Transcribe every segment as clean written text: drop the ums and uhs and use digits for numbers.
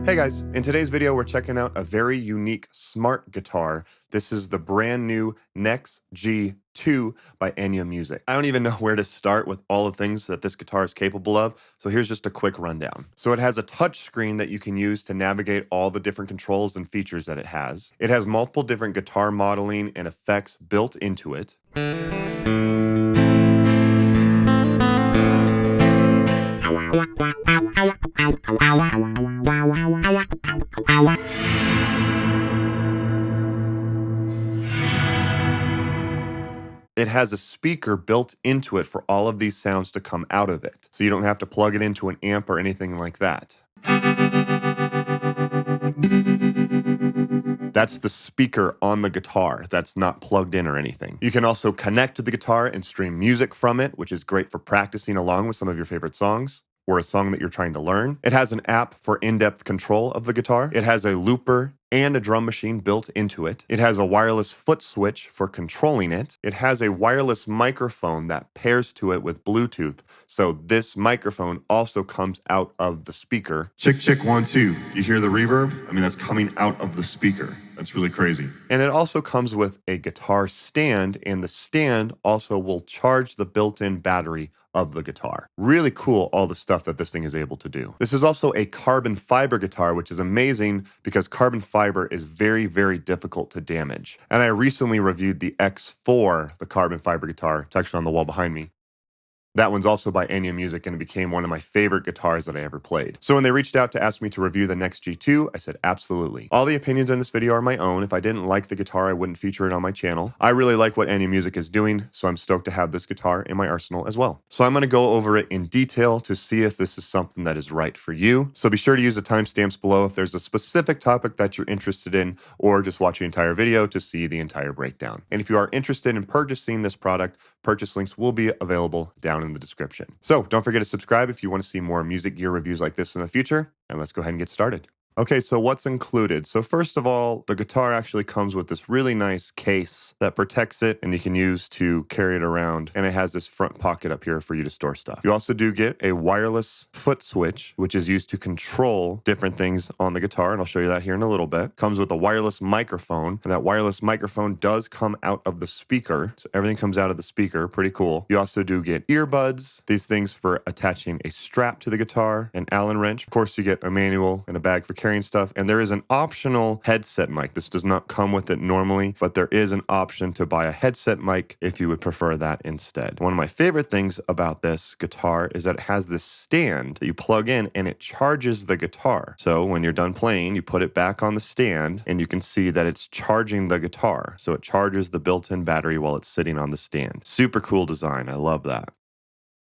Hey guys, in today's video we're checking out a very unique smart guitar. This is the brand new NEXG 2 by Enya Music. I don't even know where to start with all the things that this guitar is capable of, so here's just a quick rundown. So it has a touch screen that you can use to navigate all the different controls and features that it has. It has multiple different guitar modeling and effects built into it. It has a speaker built into it for all of these sounds to come out of it, so you don't have to plug it into an amp or anything like that. That's the speaker on the guitar that's not plugged in or anything. You can also connect to the guitar and stream music from it, which is great for practicing along with some of your favorite songs or a song that you're trying to learn. It has an app for in-depth control of the guitar. It has a looper and a drum machine built into it. It has a wireless foot switch for controlling it. It has a wireless microphone that pairs to it with Bluetooth. So this microphone also comes out of the speaker. Check, check, 1, 2. You hear the reverb? I mean, that's coming out of the speaker. That's really crazy. And it also comes with a guitar stand, and the stand also will charge the built-in battery of the guitar. Really cool, all the stuff that this thing is able to do. This is also a carbon fiber guitar, which is amazing because carbon fiber is very, very difficult to damage. And I recently reviewed the X4, the carbon fiber guitar. It's actually on the wall behind me. That one's also by Enya Music, and it became one of my favorite guitars that I ever played. So when they reached out to ask me to review the NEXG 2, I said absolutely. All the opinions in this video are my own. If I didn't like the guitar, I wouldn't feature it on my channel. I really like what Enya Music is doing, so I'm stoked to have this guitar in my arsenal as well. So I'm going to go over it in detail to see if this is something that is right for you. So be sure to use the timestamps below if there's a specific topic that you're interested in, or just watch the entire video to see the entire breakdown. And if you are interested in purchasing this product, purchase links will be available down in the description. So don't forget to subscribe if you want to see more music gear reviews like this in the future, and let's go ahead and get started. Okay, so what's included? So first of all, the guitar actually comes with this really nice case that protects it and you can use to carry it around. And it has this front pocket up here for you to store stuff. You also do get a wireless foot switch, which is used to control different things on the guitar. And I'll show you that here in a little bit. Comes with a wireless microphone, and that wireless microphone does come out of the speaker. So everything comes out of the speaker, pretty cool. You also do get earbuds, these things for attaching a strap to the guitar, an Allen wrench. Of course, you get a manual and a bag for carrying stuff, and there is an optional headset mic. This does not come with it normally, but there is an option to buy a headset mic if you would prefer that instead. One of my favorite things about this guitar is that it has this stand that you plug in and it charges the guitar. So when you're done playing, you put it back on the stand and you can see that it's charging the guitar. So it charges the built-in battery while it's sitting on the stand. Super cool design. I love that.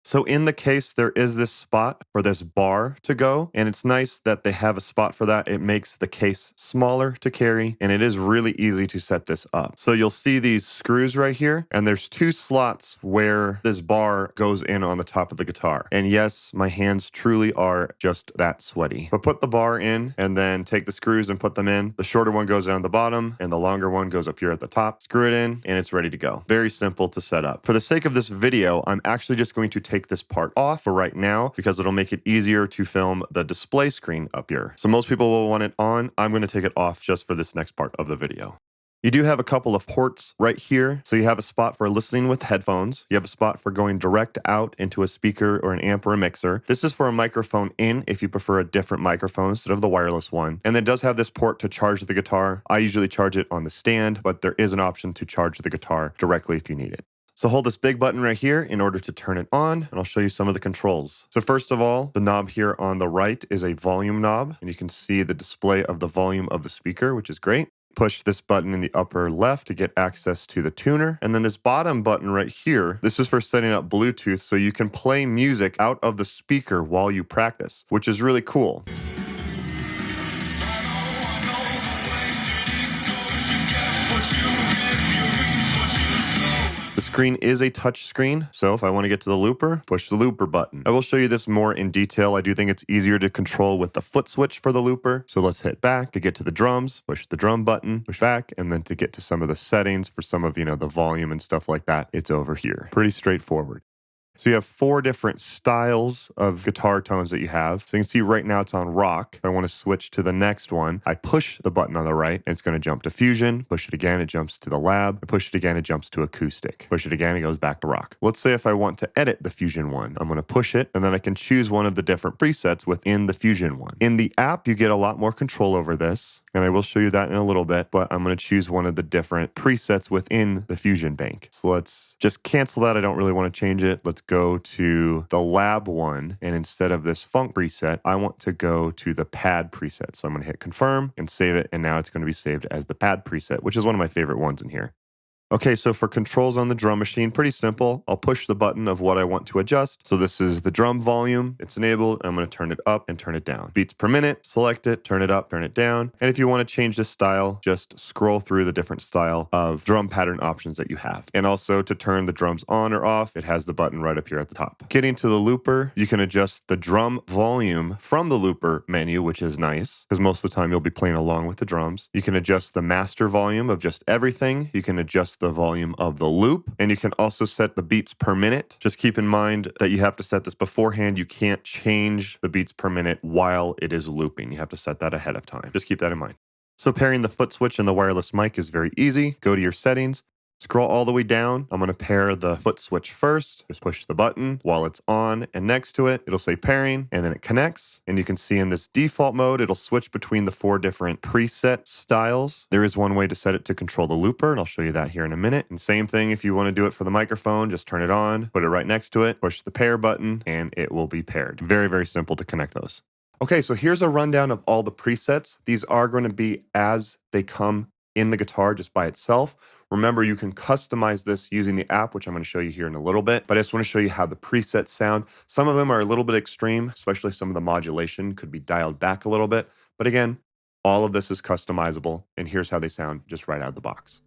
So in the case, there is this spot for this bar to go, and it's nice that they have a spot for that. It makes the case smaller to carry, and it is really easy to set this up. So you'll see these screws right here, and there's 2 slots where this bar goes in on the top of the guitar. And yes, my hands truly are just that sweaty. But put the bar in, and then take the screws and put them in. The shorter one goes down the bottom, and the longer one goes up here at the top. Screw it in, and it's ready to go. Very simple to set up. For the sake of this video, I'm actually just going to take this part off for right now because it'll make it easier to film the display screen up here. So most people will want it on. I'm going to take it off just for this next part of the video. You do have a couple of ports right here. So you have a spot for listening with headphones. You have a spot for going direct out into a speaker or an amp or a mixer. This is for a microphone in if you prefer a different microphone instead of the wireless one. And it does have this port to charge the guitar. I usually charge it on the stand, but there is an option to charge the guitar directly if you need it. So hold this big button right here in order to turn it on, and I'll show you some of the controls. So first of all, the knob here on the right is a volume knob, and you can see the display of the volume of the speaker, which is great. Push this button in the upper left to get access to the tuner. And then this bottom button right here, this is for setting up Bluetooth so you can play music out of the speaker while you practice, which is really cool. The screen is a touch screen, so if I want to get to the looper, push the looper button. I will show you this more in detail. I do think it's easier to control with the foot switch for the looper. So let's hit back to get to the drums, push the drum button, push back, and then to get to some of the settings for some of, the volume and stuff like that, it's over here. Pretty straightforward. So you have 4 different styles of guitar tones that you have. So you can see right now it's on rock. If I want to switch to the next one, I push the button on the right and it's going to jump to fusion. Push it again, it jumps to the lab. I push it again, it jumps to acoustic. Push it again, it goes back to rock. Let's say if I want to edit the fusion one, I'm going to push it and then I can choose one of the different presets within the fusion one. In the app, you get a lot more control over this, and I will show you that in a little bit, but I'm going to choose one of the different presets within the fusion bank. So let's just cancel that. I don't really want to change it. Let's go to the lab one, and instead of this funk preset, I want to go to the pad preset. So I'm going to hit confirm and save it, and now it's going to be saved as the pad preset, which is one of my favorite ones in here. Okay, so for controls on the drum machine, pretty simple. I'll push the button of what I want to adjust. So this is the drum volume. It's enabled. I'm going to turn it up and turn it down. Beats per minute, select it, turn it up, turn it down. And if you want to change the style, just scroll through the different style of drum pattern options that you have. And also to turn the drums on or off, it has the button right up here at the top. Getting to the looper, you can adjust the drum volume from the looper menu, which is nice because most of the time you'll be playing along with the drums. You can adjust the master volume of just everything. You can adjust the volume of the loop, and you can also set the beats per minute. Just keep in mind that you have to set this beforehand. You can't change the beats per minute while it is looping. You have to set that ahead of time. Just keep that in mind. So pairing the foot switch and the wireless mic is very easy. Go to your settings, scroll all the way down. I'm going to pair the foot switch first. Just push the button while it's on, and next to it, it'll say pairing, and then it connects. And you can see in this default mode, it'll switch between the 4 different preset styles. There is one way to set it to control the looper, and I'll show you that here in a minute. And same thing, if you want to do it for the microphone, just turn it on, put it right next to it, push the pair button, and it will be paired. Very, very simple to connect those. Okay, so here's a rundown of all the presets. These are going to be as they come in the guitar just by itself. Remember, you can customize this using the app, which I'm going to show you here in a little bit, but I just want to show you how the presets sound. Some of them are a little bit extreme, especially some of the modulation could be dialed back a little bit. But again, all of this is customizable, and here's how they sound just right out of the box.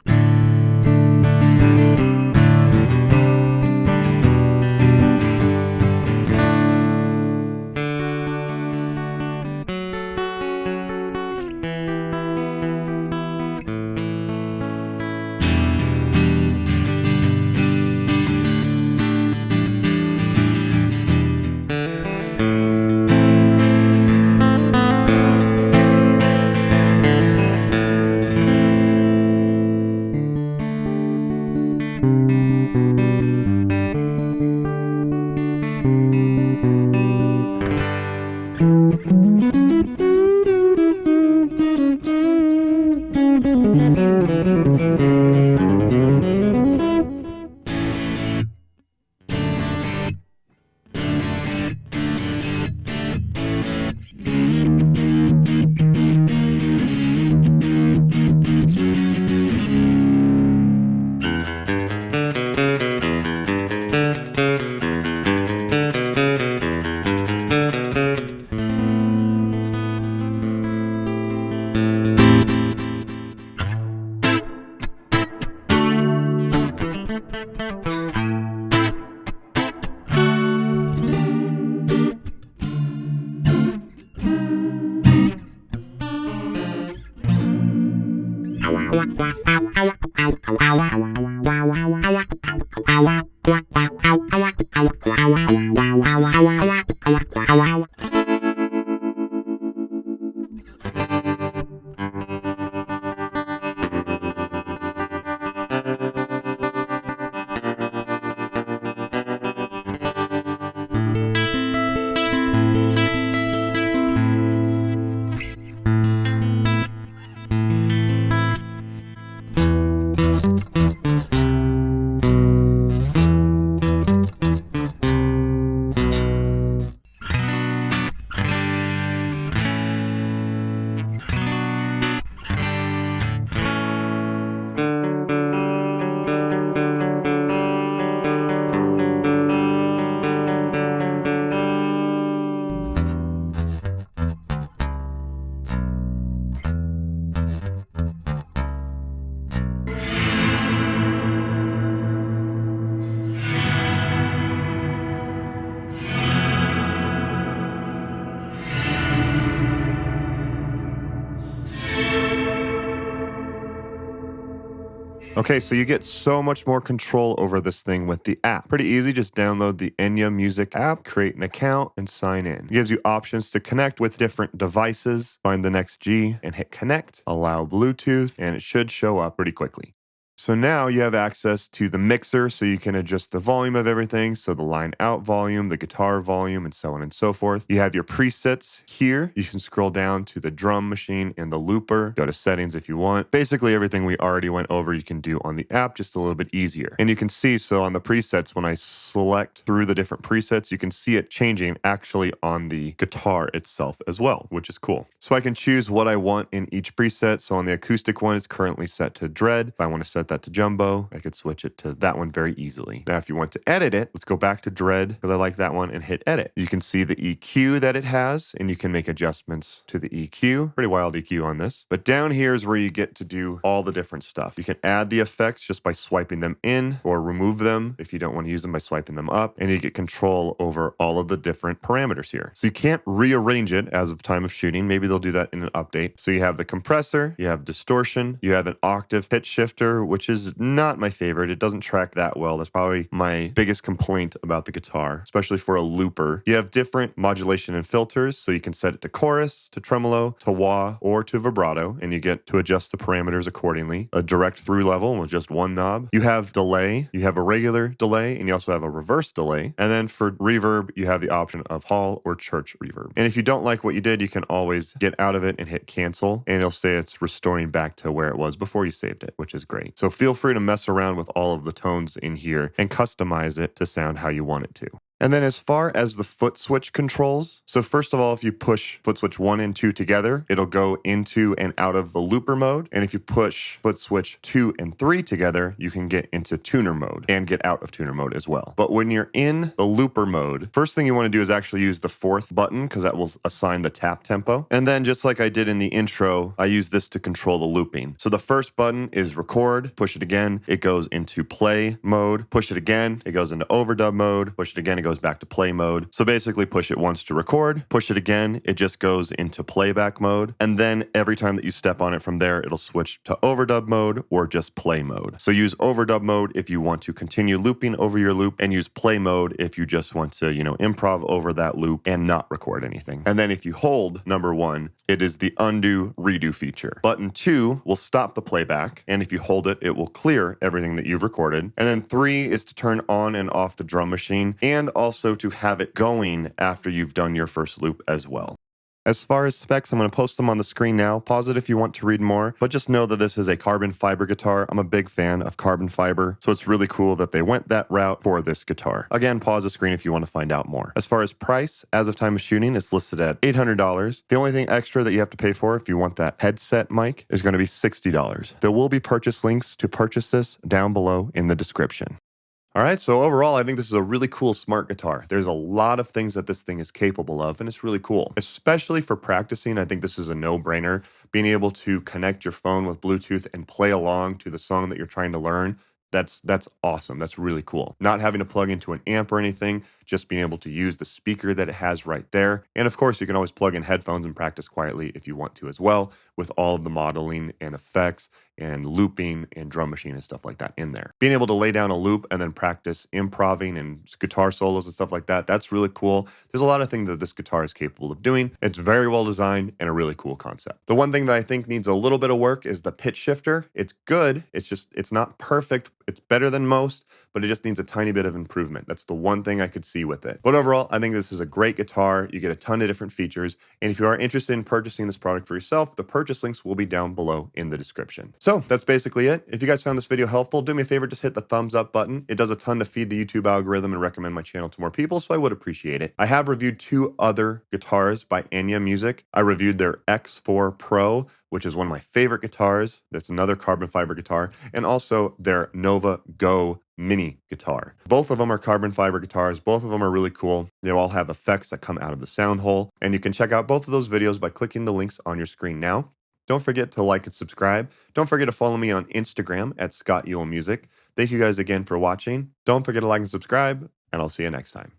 Okay, so you get so much more control over this thing with the app. Pretty easy, just download the Enya Music app, create an account, and sign in. It gives you options to connect with different devices. Find the NEXG and hit connect, allow Bluetooth, and it should show up pretty quickly. So now you have access to the mixer, so you can adjust the volume of everything. So the line out volume, the guitar volume, and so on and so forth. You have your presets here. You can scroll down to the drum machine and the looper. Go to settings if you want. Basically everything we already went over you can do on the app, just a little bit easier. And you can see, so on the presets, when I select through the different presets, you can see it changing actually on the guitar itself as well, which is cool. So I can choose what I want in each preset. So on the acoustic one, it's currently set to dread. If I want to set that to jumbo, I could switch it to that one very easily. Now, if you want to edit it, let's go back to dread because I like that one and hit edit. You can see the EQ that it has and you can make adjustments to the EQ. Pretty wild EQ on this. But down here is where you get to do all the different stuff. You can add the effects just by swiping them in or remove them if you don't want to use them by swiping them up. And you get control over all of the different parameters here. So you can't rearrange it as of time of shooting. Maybe they'll do that in an update. So you have the compressor, you have distortion, you have an octave pitch shifter, which is not my favorite. It doesn't track that well. That's probably my biggest complaint about the guitar, especially for a looper. You have different modulation and filters, so you can set it to chorus, to tremolo, to wah, or to vibrato, and you get to adjust the parameters accordingly. A direct through level with just one knob. You have delay, you have a regular delay, and you also have a reverse delay. And then for reverb, you have the option of hall or church reverb. And if you don't like what you did, you can always get out of it and hit cancel, and it'll say it's restoring back to where it was before you saved it, which is great. So feel free to mess around with all of the tones in here and customize it to sound how you want it to. And then as far as the Footswitch controls, so first of all, if you push Footswitch 1 and 2 together, it'll go into and out of the looper mode. And if you push Footswitch 2 and 3 together, you can get into tuner mode and get out of tuner mode as well. But when you're in the looper mode, first thing you want to do is actually use the 4th button because that will assign the tap tempo. And then just like I did in the intro, I use this to control the looping. So the first button is record, push it again, it goes into play mode, push it again, it goes into overdub mode, push it again, it goes back to play mode. So basically push it once to record, push it again, it just goes into playback mode. And then every time that you step on it from there, it'll switch to overdub mode or just play mode. So use overdub mode if you want to continue looping over your loop, and use play mode if you just want to, improv over that loop and not record anything. And then if you hold number 1, it is the undo redo feature. Button 2 will stop the playback, and if you hold it, it will clear everything that you've recorded. And then 3 is to turn on and off the drum machine, and also to have it going after you've done your first loop as well. As far as specs, I'm going to post them on the screen now. Pause it if you want to read more, but just know that this is a carbon fiber guitar. I'm a big fan of carbon fiber, so it's really cool that they went that route for this guitar. Again, pause the screen if you want to find out more. As far as price, as of time of shooting, it's listed at $800. The only thing extra that you have to pay for if you want that headset mic is going to be $60. There will be purchase links to purchase this down below in the description. All right, so overall, I think this is a really cool smart guitar. There's a lot of things that this thing is capable of, and it's really cool. Especially for practicing, I think this is a no-brainer. Being able to connect your phone with Bluetooth and play along to the song that you're trying to learn, that's awesome. That's really cool. Not having to plug into an amp or anything, just being able to use the speaker that it has right there. And of course, you can always plug in headphones and practice quietly if you want to as well, with all of the modeling and effects and looping and drum machine and stuff like that in there. Being able to lay down a loop and then practice improving and guitar solos and stuff like that, that's really cool. There's a lot of things that this guitar is capable of doing. It's very well designed and a really cool concept. The one thing that I think needs a little bit of work is the pitch shifter. It's good. It's not perfect. It's better than most, but it just needs a tiny bit of improvement. That's the one thing I could see with it. But overall, I think this is a great guitar. You get a ton of different features. And if you are interested in purchasing this product for yourself, the purchase links will be down below in the description. So that's basically it. If you guys found this video helpful, do me a favor, just hit the thumbs up button. It does a ton to feed the YouTube algorithm and recommend my channel to more people, so I would appreciate it. I have reviewed 2 other guitars by Enya Music. I reviewed their X4 Pro, which is one of my favorite guitars. That's another carbon fiber guitar, and also their Nova Go mini guitar. Both of them are carbon fiber guitars. Both of them are really cool. They all have effects that come out of the sound hole, and you can check out both of those videos by clicking the links on your screen now. Don't forget to like and subscribe. Don't forget to follow me on Instagram at ScottEwellMusic. Thank you guys again for watching. Don't forget to like and subscribe, and I'll see you next time.